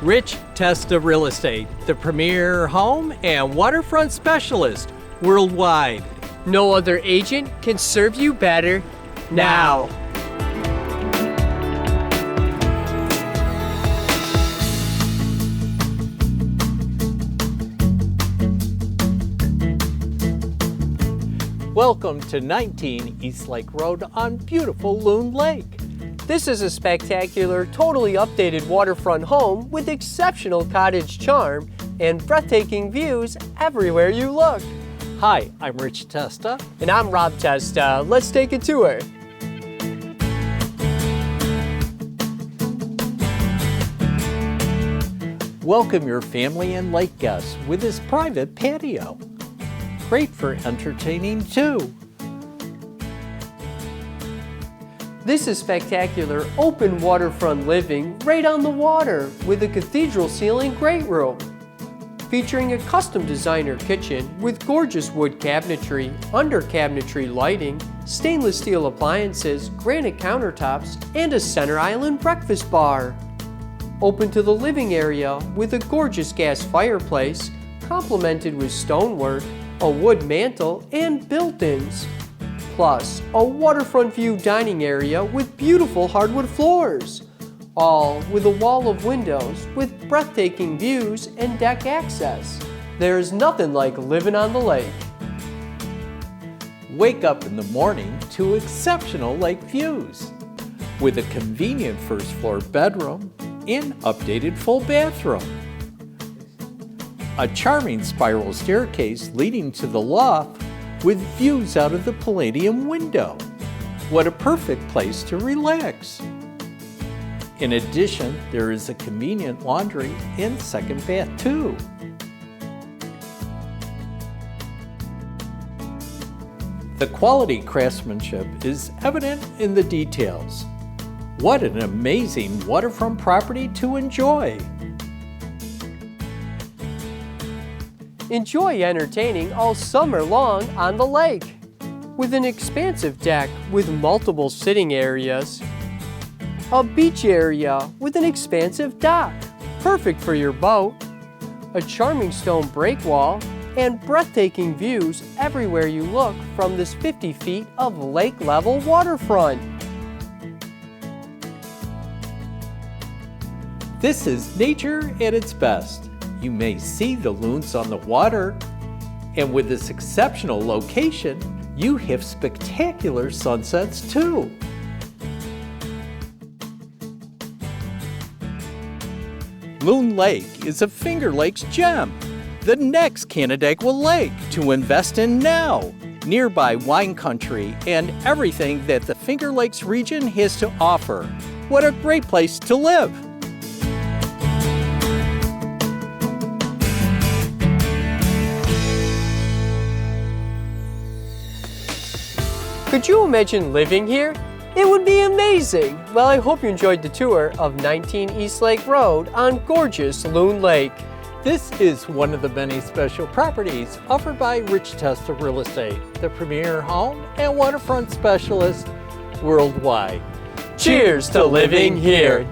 Rich Testa Real Estate, the premier home and waterfront specialist worldwide. No other agent can serve you better now. Welcome to 19 East Lake Road on beautiful Loon Lake. This is a spectacular, totally updated waterfront home with exceptional cottage charm and breathtaking views everywhere you look. Hi, I'm Rich Testa. And I'm Rob Testa. Let's take a tour. Welcome your family and lake guests with this private patio. Great for entertaining too. This is spectacular open waterfront living right on the water with a cathedral ceiling great room. Featuring a custom designer kitchen with gorgeous wood cabinetry, under cabinetry lighting, stainless steel appliances, granite countertops, and a center island breakfast bar. Open to the living area with a gorgeous gas fireplace, complemented with stonework, a wood mantel, and built-ins. Plus, a waterfront view dining area with beautiful hardwood floors. All with a wall of windows with breathtaking views and deck access. There's nothing like living on the lake. Wake up in the morning to exceptional lake views with a convenient first floor bedroom and updated full bathroom. A charming spiral staircase leading to the loft with views out of the Palladium window. What a perfect place to relax. In addition, there is a convenient laundry and second bath too. The quality craftsmanship is evident in the details. What an amazing waterfront property to enjoy. Enjoy entertaining all summer long on the lake with an expansive deck with multiple sitting areas, a beach area with an expansive dock, perfect for your boat, a charming stone breakwall, and breathtaking views everywhere you look from this 50 feet of lake level waterfront. This is nature at its best. You may see the loons on the water, and with this exceptional location, you have spectacular sunsets too. Loon Lake is a Finger Lakes gem, the next Canandaigua lake to invest in now. Nearby wine country and everything that the Finger Lakes region has to offer. What a great place to live! Could you imagine living here? It would be amazing! Well, I hope you enjoyed the tour of 19 East Lake Road on gorgeous Loon Lake. This is one of the many special properties offered by Rich Testa Real Estate, the premier home and waterfront specialist worldwide. Cheers to living here!